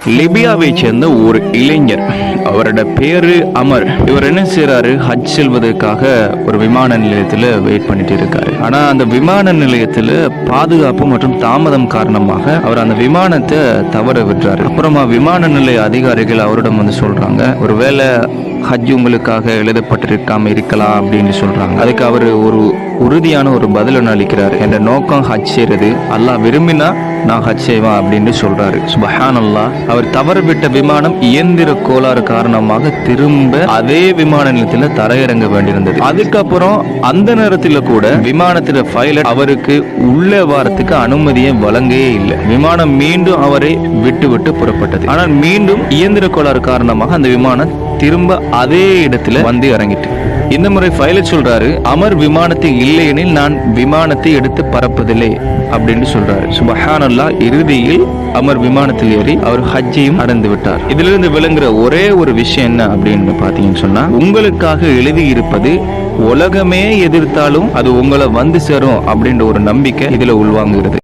லிபியாவை சேர்ந்த ஒரு இளைஞர், அவரோட பேரு அமர். இவர் என்ன செய்யறாரு, ஹஜ் செல்வதற்காக ஒரு விமான நிலையத்தில் வெயிட் பண்ணிட்டு இருக்காரு. ஆனா அந்த விமான நிலையத்தில் பாதுகாப்பு மற்றும் தாமதம் காரணமாக அவர் அந்த விமானத்தை தவற விடுறாரு. அப்புறமா விமான நிலைய அதிகாரிகள் அவரிடம் வந்து சொல்றாங்க, ஒருவேளை ஹஜ் உங்களுக்காக எழுதப்பட்டிருக்காம இருக்கலாம் அப்படின்னு சொல்றாங்க. அதுக்கு அவர் ஒரு உறுதியான ஒரு பதில் அளிக்கிறார். என்ற நோக்கம் ஹஜ் செய்யறது, அல்லாஹ் விரும்பினா நான் ஹஜ் செய்வேன் அப்படின்னு சொல்றாரு. சுப்ஹானல்லாஹ். அவர் தவறவிட்ட விமானம் இயந்திர கோளாறு காரணமாக திரும்ப அதே விமான நிலையத்தில் தரையிறங்க வேண்டியிருந்தது. அதுக்கப்புறம் அந்த நேரத்தில் கூட விமானத்தின் பைலட் அவருக்கு உள்ள வாரத்துக்கு அனுமதியை வழங்கவே இல்லை. விமானம் மீண்டும் அவரை விட்டு புறப்பட்டது. ஆனால் மீண்டும் இயந்திர கோளாறு காரணமாக அந்த விமானம் திரும்ப அதே இடத்துல வந்து இறங்கிட்டு. இந்த முறை பைலட் சொல்றாரு, அமர் விமானத்தில் இல்லையெனில் நான் விமானத்தை எடுத்து பறப்பதில்லை அப்படின்னு சொல்றாரு. சுப்ஹானல்லாஹ். இறுதியில் அமர் விமானத்தில் ஏறி அவர் ஹஜ்ஜையும் அடைந்து விட்டார். இதிலிருந்து விளங்குற ஒரே ஒரு விஷயம் என்ன அப்படின்னு பாத்தீங்கன்னு சொன்னா, உங்களுக்காக எழுதி இருப்பது உலகமே எதிர்த்தாலும் அது உங்களை வந்து சேரும் அப்படின்ற ஒரு நம்பிக்கை இதுல உள்வாங்குகிறது.